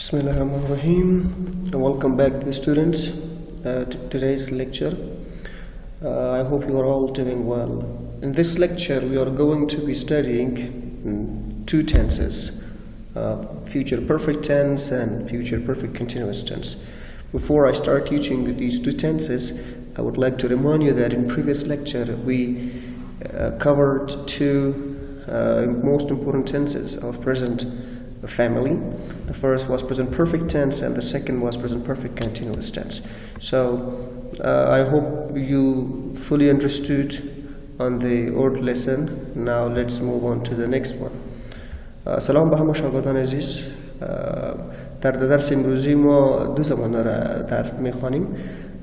Bismillahirrahmanirrahim. Welcome back, students, to today's lecture. I hope you are all doing well. In this lecture, we are going to be studying two tenses, future perfect tense and future perfect continuous tense. Before I start teaching these two tenses, I would like to remind you that in previous lecture we covered two most important tenses of present family. The first was present perfect tense and the second was present perfect continuous tense. So I hope you fully understood on the old lesson. Now let's move on to the next one. سلام به همه شاگردان عزیز. در درس امروزی ما دو زبان را درس می‌خوانیم.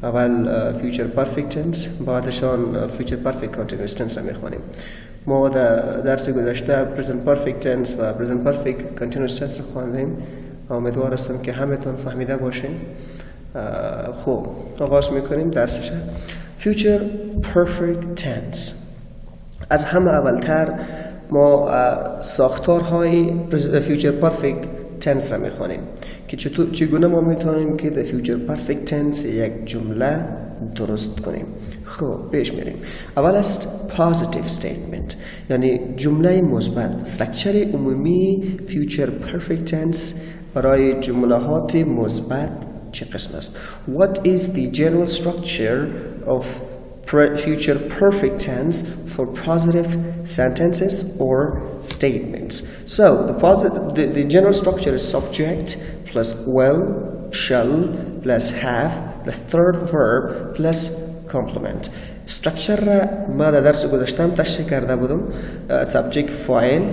اول future perfect tense، بعدشان future perfect continuous tense را می‌خوانیم. ما در درس گذشته present perfect tense و present perfect continuous tense رو خواندیم. امیدوار هستم که همتون فهمیده باشین. خب آغاز می‌کنیم درسش. future perfect tense. از همه اولتر ما ساختارهای future perfect tense را می‌خوانیم که چگونه ما می‌تونیم که the future perfect tense یک جمله درست کنیم. خب پیش میریم. اول است positive statement، یعنی جمله مثبت. استراکچر عمومی future perfect tense برای جملات مثبت چه قسم است؟ What is the general structure of future perfect tense for positive sentences or statements? So the general structure is subject plus will, shall plus have plus third verb plus complement. structure ما در درس گذاشتم تشریح کرده بودم. subject فاعل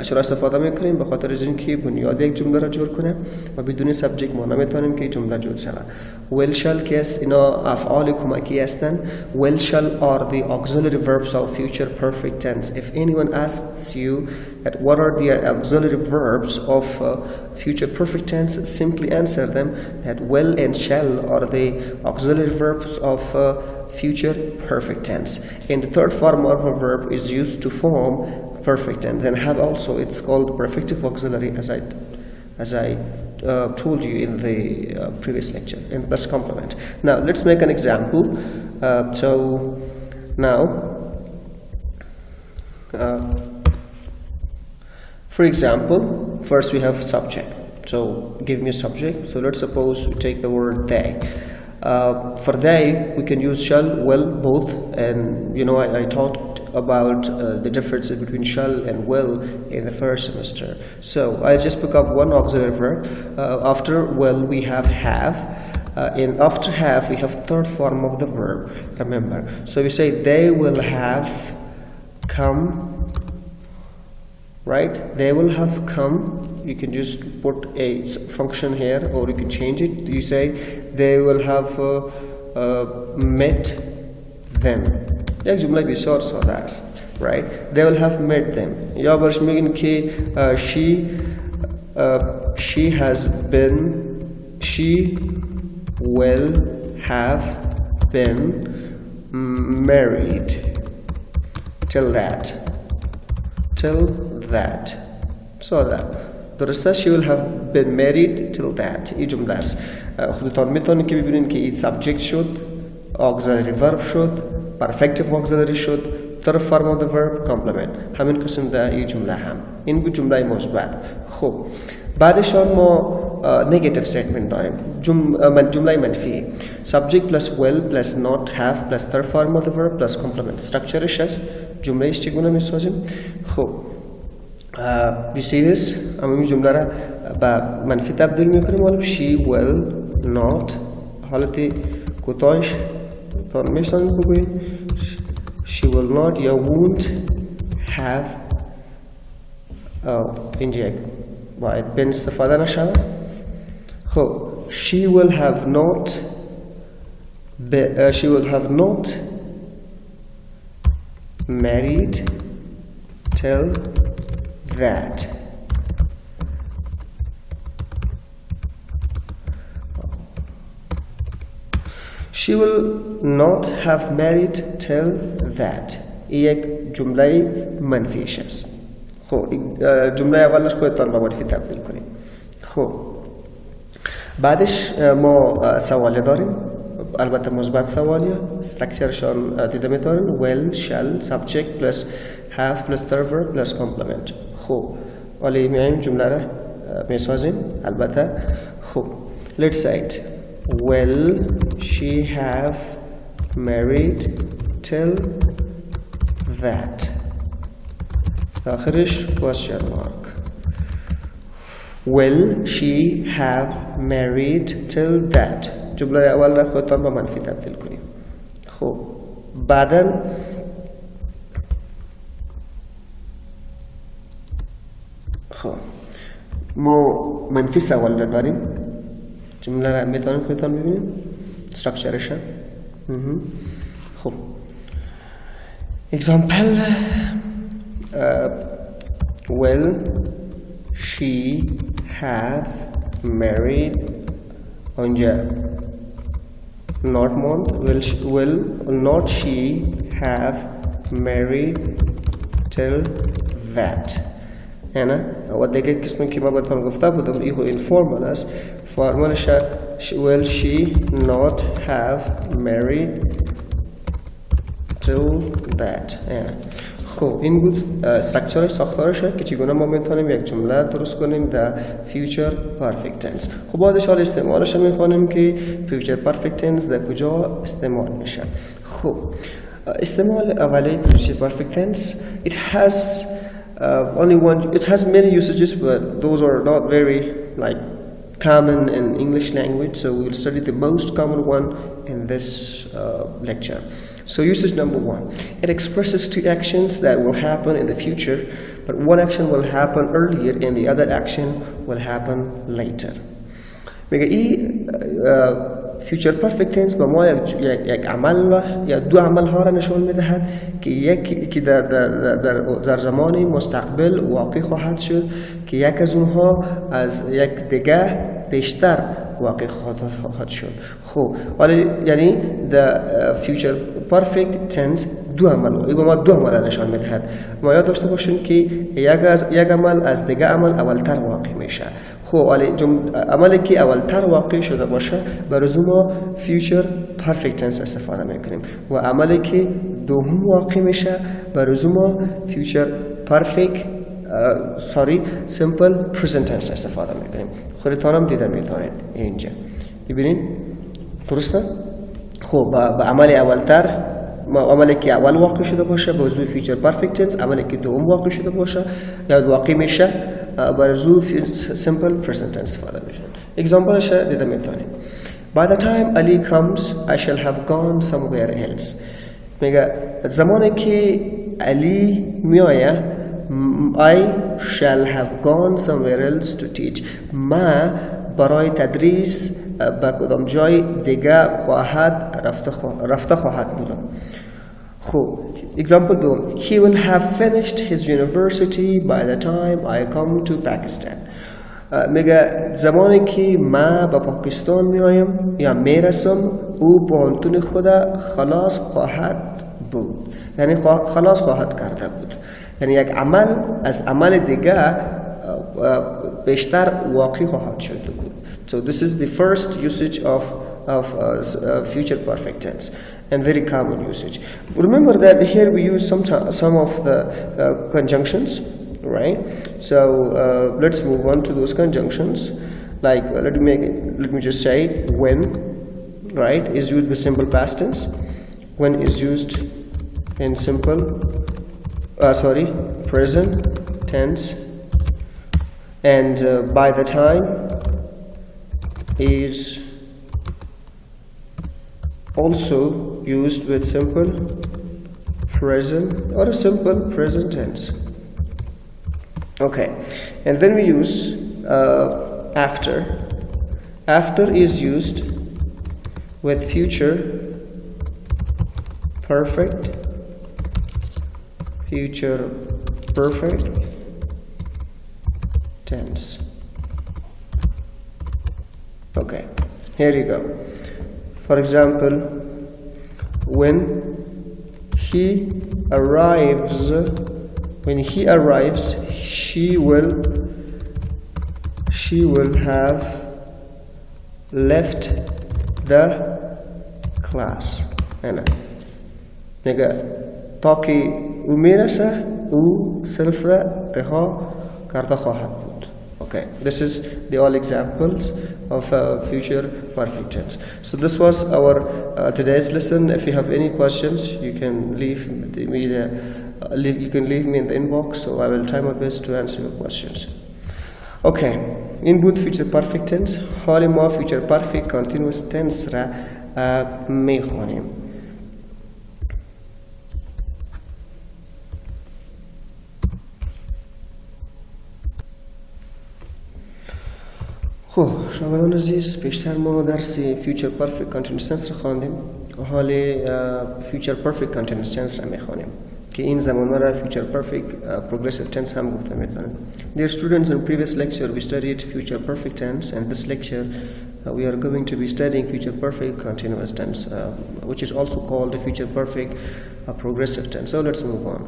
چرا استفاده میکنیم؟ به خاطر اینکه بنیاد یک جمله را جور کنه و بدون subject ما نمیتونیم که جمله جور شود. will shall که اینا افعال کمکی هستند. will shall are the auxiliary verbs of future perfect tense. If anyone asks you that what are the auxiliary verbs of future perfect tense, simply answer them that will and shall are the auxiliary verbs of future perfect tense. And the third form of a verb is used to form perfect tense and have also, it's called perfective auxiliary, as I told you in the previous lecture, and plus complement. Now let's make an example. So now for example, first we have subject. So give me a subject. So let's suppose we take the word they. For they, we can use shall, will, both, and you know I talked about the differences between shall and will in the first semester. So I just pick up one auxiliary verb. After will we have, and after have we have third form of the verb. Remember, so we say they will have come. Right? They will have come. You can just put a function here, or you can change it. You say they will have met them. یک جمله بسیار ساده است. Right? They will have met them. یا برش میگن که she will have been married till that. So that درسته she will have been married till that. این جمله است. خودتان میتونید که ببینید که این subject شد، auxiliary verb شد، perfective auxiliary شد، third form of the verb complement. همین قسم در این جمله هم. این بود جمله مثبت. خب بعدشان ما negative statement داریم. جمله منفی. subject plus will plus not have plus third form of the verb plus complement. structureش است. جملهش چگونه میسازیم؟ خب you see this؟ اما این جمله را به منفی تبدیل میکنیم. ولی she will not حالت کوتاهش میسازیم بگوییم she will not یا won't have اینجا باید بین استفاده نشود. خب she will have not married till that. She will not have married till that. یک جمله منفیش است. خب جمله اولش خودتان با منفی تبدیل کنید. خب بعدش ما سوالیه داریم، البته مثبت سوالیه، استراکچرشان دیده میتونین will shall subject plus have plus the verb plus complement. خب ولی میایم جمله را میسازیم البته. خب let's say it. Will she have married till that. آخرش question mark. Will she have married till that. جمله اول را خودتان با منفی تبدیل کنیم. خب بعدا خب ما منفی سوال را داریم، جمله را میتونیم خودتان ببینیم استراکچرش. خب example will she have married اونجا not month will not she have married till that. هنا و دیگه قسمی که ما براتون گفته بودم این فرمال است. فرمالش will she not have married till that. خب این بود استراکچرش، ساختارش که چگونه ما میتونیم یک جمله درست کنیم در future perfect tense. خب بعدش حال استعمالش میخوانیم که future perfect tense در کجا استعمال میشه. خب استعمال اولی future perfect tense it has it has many usages, but those are not very like common in English language, so we will study the most common one in this lecture. So usage number one, it expresses two actions that will happen in the future, but one action will happen earlier and the other action will happen later. میگه این future perfect tense با ما یک عمل یا دو عمل ها را نشون میدهد که یکی در زمان مستقبل واقع خواهد شد که یک از اونها از یک دیگه بیشتر واقع خواهد شد. خب ولی یعنی the future perfect tense دو عمل این با ما دو عمل نشان میدهد. ما یاد داشته باشیم که یک عمل از دیگه عمل اولتر واقع میشه. خب ولی عملی که اولتر واقع شده باشه برای ما future perfect tense استفاده میکنیم و عملی که دوم واقع میشه برای ما future perfect simple present tense استفاده میکنیم. خودتان هم دیده میتونید اینجا ببینید درسته. خب با عمل اولتر عملی که اول واقع شده باشه به وضوح future perfect tense، عملی که دوم واقع شده باشه یا واقع میشه به وضوح simple present tense استفاده میشه. اگزامپلش دیده میتونید. By the time Ali comes I shall have gone somewhere else. میگه زمانی که علی میآید I shall have gone somewhere else to teach. ما برای تدریس به کدام جای دیگه رفته خواهد بودم. خب example دوم he will have finished his university by the time I come to Pakistan. میگه زمانی که ما به پاکستان میایم یا میرسم او پانتون خود خلاص خواهد بود، یعنی خلاص خواهد کرده بود، یعنی یک عمل از عمل دیگه بیشتر واقع خواهد شد بود. So this is the first usage of future perfect tense and very common usage. Remember that here we use some of the conjunctions, right? So let's move on to those conjunctions. Like let me just say when, right, is used with simple past tense. When is used in simple present tense, and by the time is also used with simple present or a simple present tense. Okay, and then we use after. After is used with future perfect tense. Okay, here you go. For example, when he arrives, she will have left the class. هنا نگه تاکی او میرسه او صرف رها کرده خواهد بود. Okay, this is the all examples of future perfect tense. So this was our today's lesson. If you have any questions, you can leave me in the inbox, so I will try my best to answer your questions. Okay, in both future perfect tense حال ما future perfect continuous tense را میخوانیم. خب شاگردان عزیز، پیشتر ما درس future perfect continuous tense را خواندیم. حال future perfect continuous tense را میخوانیم که این زمان را future perfect progressive tense هم گفته میتونن. Dear students, in previous lecture we studied future perfect tense, and this lecture we are going to be studying future perfect continuous tense, which is also called the future perfect progressive tense. So let's move on.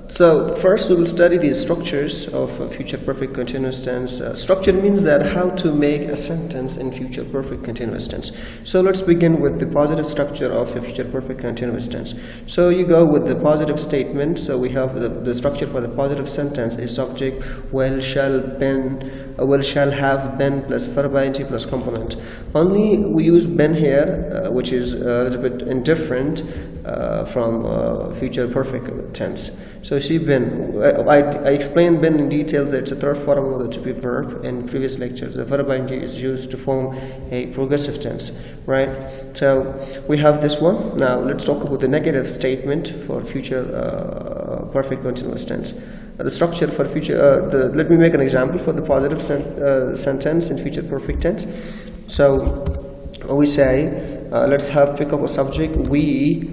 So first we will study the structures of future perfect continuous tense. Structure means that how to make a sentence in future perfect continuous tense. So let's begin with the positive structure of a future perfect continuous tense. So you go with the positive statement. So we have the structure for the positive sentence is subject, will, shall, been, will, shall, have, been plus verb ing plus complement. Only we use been here, which is a little bit indifferent from future perfect tense. So see been, I explained been in detail that it's a third form of the to be verb in previous lectures. The verb ing is used to form a progressive tense, right? So we have this one. Now let's talk about the negative statement for future perfect continuous tense. The structure for future, let me make an example for the positive sentence in future perfect tense. So we say, let's have pick up a subject, we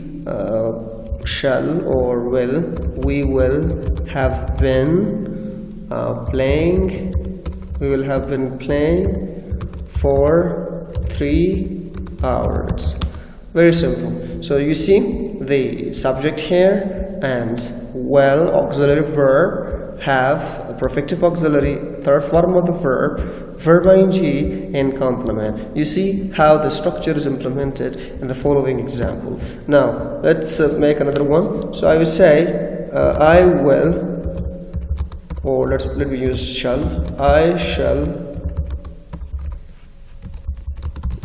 shall or will, we will have been playing, we will have been playing for 3 hours. Very simple. So you see the subject here and well auxiliary verb, have a perfective auxiliary, third form of the verb ing and complement. You see how the structure is implemented in the following example. Now let's make another one. So I will say I will, or let me use shall. I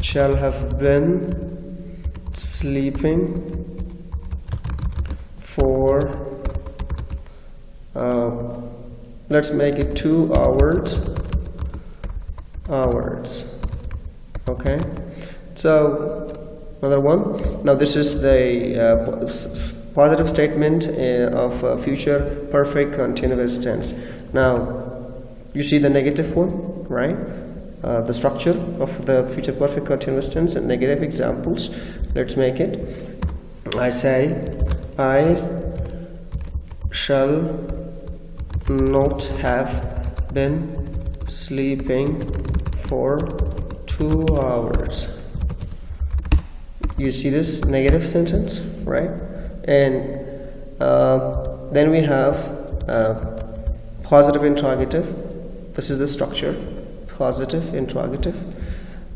shall have been sleeping for let's make it 2 hours. Okay, so another one. Now this is the positive statement of future perfect continuous tense. Now you see the negative one, right? The structure of the future perfect continuous tense and negative examples. Let's make it. I say I shall not have been sleeping for 2 hours. You see this negative sentence, right? And then we have positive interrogative. This is the structure, positive interrogative.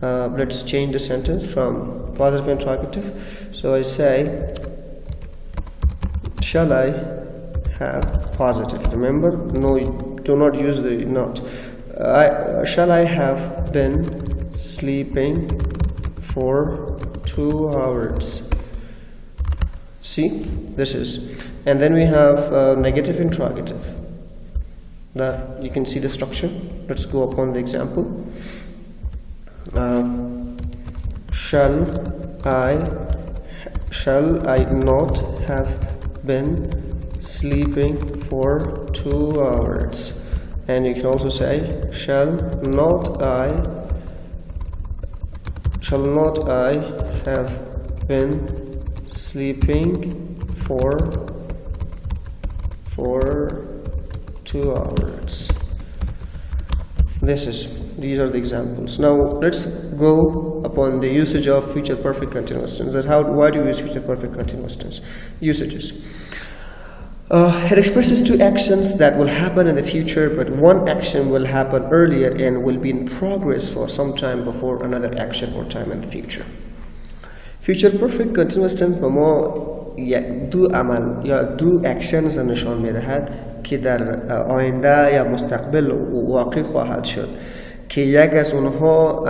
Let's change the sentence from positive interrogative. So I say, shall I have positive? Remember, no, do not use the not. Shall I have been sleeping for 2 hours? See, this is, and then we have negative interrogative. That you can see the structure. Let's go upon the example. Shall I not have been sleeping for 2 hours? And you can also say, shall not I have been sleeping for 2 hours? These are the examples. Now let's go upon the usage of future perfect continuous tense. Why do you use future perfect continuous tense? Usages. It expresses two actions that will happen in the future, but one action will happen earlier and will be in progress for some time before another action or time in the future. Future perfect continuous tense به ما دو عمل یا دو اکشنز نشان میدهد که در آینده یا مستقبل واقع خواهد شد که یک از اونها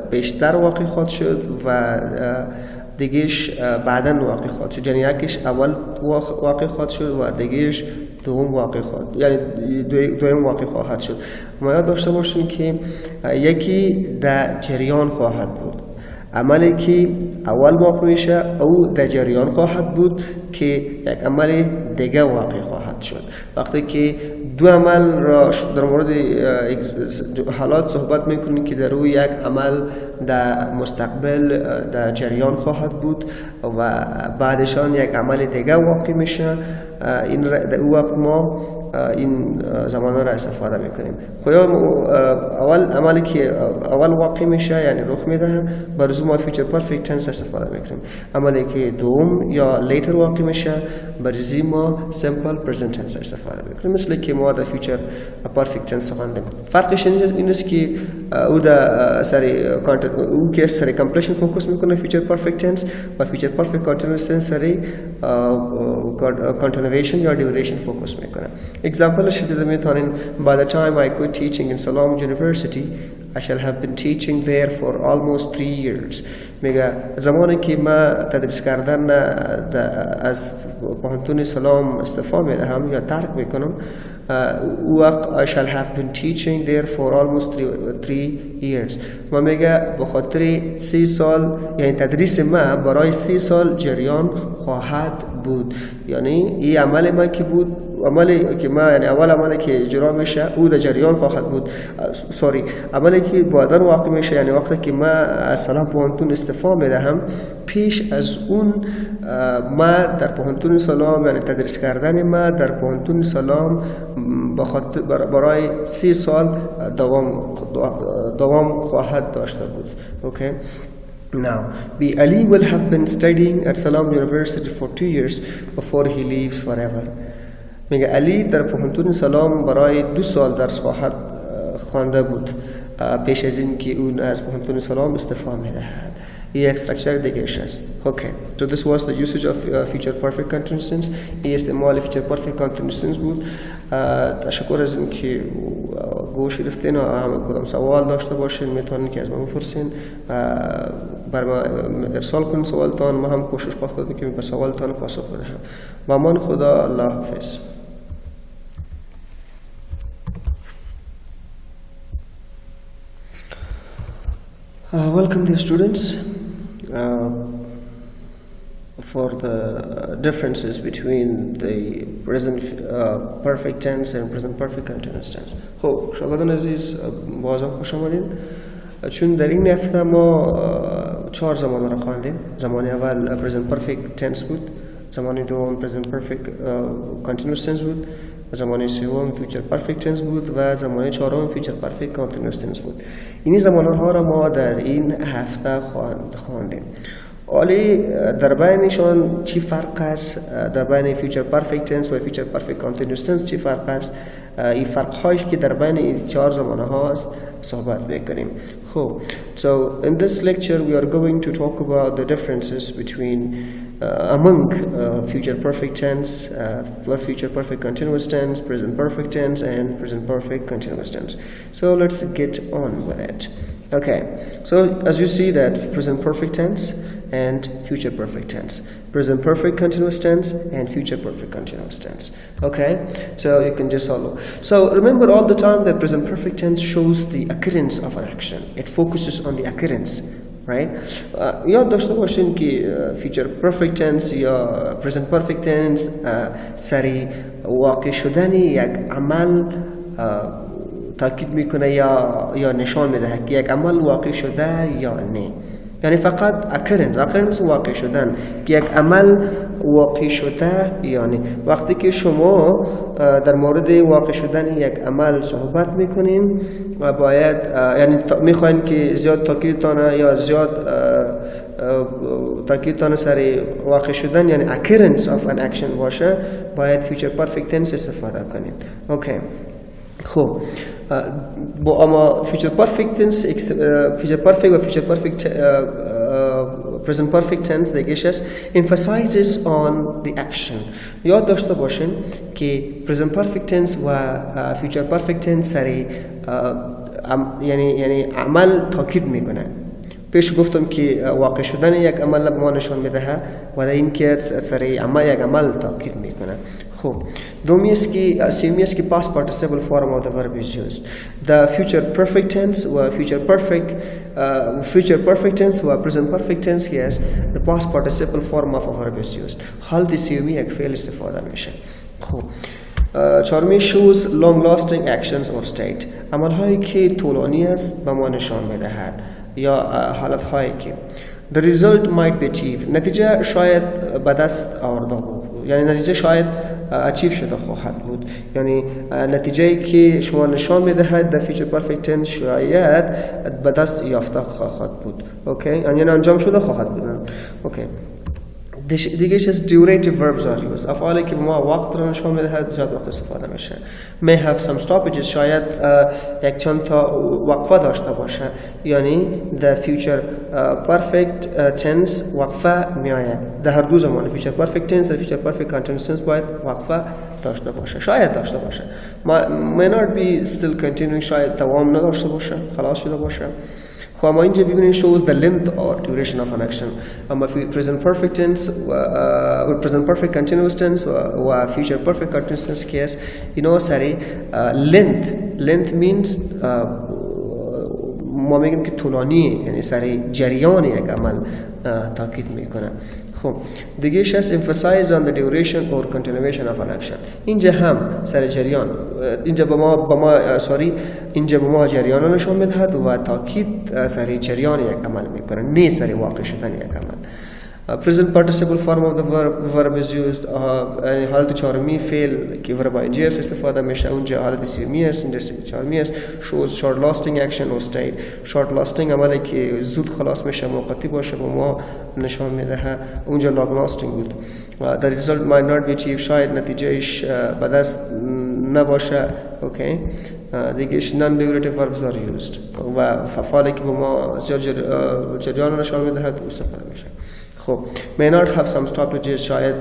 بیشتر واقع خواهد شد و دیگهش بعداً واقع خواهد شد. یعنی یکیش اول واقع خواهد شد و دیگهش دوم واقع خواهد، یعنی دوم واقع خواهد شد. ما یاد داشته باشیم که یکی در جریان خواهد بود. عملی که اول واقع میشه او در جریان خواهد بود که یک عمل دیگه واقع خواهد شد. وقتی که دو عمل را در مورد حالات صحبت میکنیم که در روی یک عمل در مستقبل در جریان خواهد بود و بعدشان یک عمل دیگه واقع میشه، این در او وقت ما این زمان را استفاده میکنیم. خدا اول عملی که اول واقع میشه یعنی رخ میده برای ما فیوچر پرفکت تنس استفاده میکنیم. عملی که دوم یا لیتر واقع میشه برای ما سیمپل پرزنت تنس استفاده میکنیم. مثل که ما در فیوچر پرفکت تنس خواندیم. فرقش این است که او در سری او که سری کمپلیشن فوکس میکنه فیوچر پرفکت تنس و فیوچر پرفکت کانتینوس تنس سری continuation یا duration focus میکنه. Example شده میتونین by the time I quit teaching in Salam University I shall have been teaching there for almost 3 years. میگه زمانی که ما تدریس کردن از پانتون سلام استعفا میدهم یا ترک میکنم وقت I shall have been teaching there for almost 3 years. ما میگه به خاطر 3 سال یعنی تدریس ما برای 3 سال جریان خواهد بود. یعنی این عمل ما که بود عملی که ما یعنی اول عملی که اجرا میشه او در جریان خواهد بود عملی که بعدا واقع میشه یعنی وقتی که ما از سلام پانتون استعفا میدهم پیش از اون ما در پانتون سلام یعنی تدریس کردن ما در پانتون سلام برای 3 سال دوام خواهد داشته بود. Okay. Now, Ali will have been studying at Salam University for 2 years before he leaves forever. میگه علی در پانتون سلام برای 2 سال درس خواهد خوانده بود پیش از این که اون از پانتون سلام استعفا میدهد. این یک استراکچر دیگه است. Okay. So this was the usage of future perfect continuous tense. این استعمال future perfect continuous tense بود. تشکر از این که گوش گرفتین و هم کدام سوال داشته باشین میتونین که از من بپرسین بر ما ارسال کنین سوالتان. ما هم کوشش خواهد کنیم که به سوالتان پاسخ بدهم. و امان خدا. الله حافظ. Welcome dear students. For the differences between the present perfect tense and present perfect continuous tense. خب شاگردان عزیز بازم خوش آمدید. چون در این هفته ما 4 زمان را خواندیم. زمان اول present perfect tense بود، زمان دوم present perfect continuous tense بود، زمان سوم future perfect tense بود و زمان چهارم future perfect continuous tense بود. این زمانها را ما در این هفته خواندیم. ولی در بینشان چی فرق است؟ در بین future perfect tense و future perfect continuous tense چی فرق است؟ این فرق هایی که در بین این 4 زمانه ها است صحبت میکنیم. خب so in this lecture we are going to talk about the differences between among future perfect tense, future perfect continuous tense, present perfect tense and present perfect continuous tense. So let's get on with it. Okay, so as you see that present perfect tense and future perfect tense, present perfect continuous tense and future perfect continuous tense. Okay, so you can just follow. So remember all the time that present perfect tense shows the occurrence of an action. It focuses on the occurrence, right? یاد داشته باشین که future perfect tense یا present perfect tense سری واقع شدن یک عمل تاکید میکنه یا نشان میده که یک عمل واقع شده یا نه. یعنی فقط occurrence مثل واقع شدن که یک عمل واقع شده. یعنی وقتی که شما در مورد واقع شدن یک عمل صحبت میکنین و باید یعنی میخواین که زیاد تاکیدتان یا زیاد تاکیدتان سر واقع شدن یعنی occurrence of an action باشه، باید future perfect tense استفاده کنین. اوکی. خب با اما future perfect tense future perfect و future perfect present perfect tense دیگهش است emphasizes on the action. یاد داشته باشین که present perfect tense و future perfect tense سری یعنی عمل تاکید میکنه. پیش گفتم که واقع شدن یک عمل به ما نشان میده و این که سری یک عمل تاکید میکنه. خب دومی است که سومی است که past participle form of the verb is used. The future perfect tense و future perfect tense و present perfect tense که است the past participle form of a verb is used. حالت سومی یک فعل استفاده میشه. خب چهارمی shows long lasting actions or state. عمل هایی که طولانی است به ما نشان میدهد یا حالت هایی که the result might be achieved. نتیجه شاید به دست آورده بود، یعنی نتیجه شاید اچیو شده خواهد بود، یعنی نتیجه که شما نشان میدهد the future perfect tense شاید به دست یافته خواهد بود. اوکی، یعنی انجام شده خواهد بود. اوکی. دیگه از durative verbs are used. افعالی که ما وقت رو نشان میدهد زیاد وقت استفاده میشه. may have some stoppages. شاید یک چند تا وقفه داشته باشه، یعنی the future perfect tense وقفه میآید. در هر دو زمان future perfect tense و future perfect continuous tense باید وقفه داشته باشه، شاید داشته باشه. may not be still continuing. شاید دوام نداشته باشه، خلاص شده باشه. خب ما اینجا ببینیم shows the length or duration of an action. اما present perfect tense و present perfect continuous tense و future perfect continuous tense که است اینا سری length means ما میگیم که طولانی، یعنی سری جریان یک عمل تاکید میکنه. خب دیگهش هست emphasize on the duration or continuation of an action. اینجا هم سر جریان، اینجا به ما جریان رو نشون میدهد و تاکید سر جریان یک عمل میکنه، نه سر واقع شدن یک عمل. present participle form of the verb is used. حالت چهارمی فعل که verb ing استفاده میشه، اونجا حالت سومی است، اینجا چهارمی است. shows short lasting action or state. short lasting عملی که زود خلاص میشه، موقتی باشه، به ما نشان میده، اونجا long lasting بود. the result might not be achieved. شاید نتیجهش به دست نباشه. اوکی. دیگهش non durative verbs are used و افعالی که به ما جریان نشان میده استفاده میشه. خب may not have some stoppages. شاید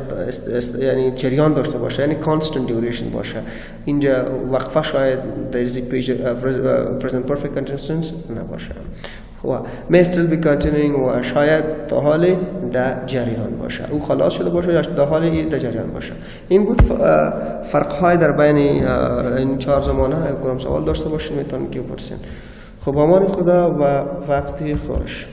یعنی جریان داشته باشه، یعنی constant duration باشه. اینجا وقفه شاید there is present perfect continuous tense نباشه. خب may still be continuing و شاید تا حال در جریان باشه، او خلاص شده باشه یا تا حال در جریان باشه. این بود فرق های در بین این چهار زمانه. اگر سوال داشته باشین میتونید که بپرسین. خب امان خدا و وقتی خوش.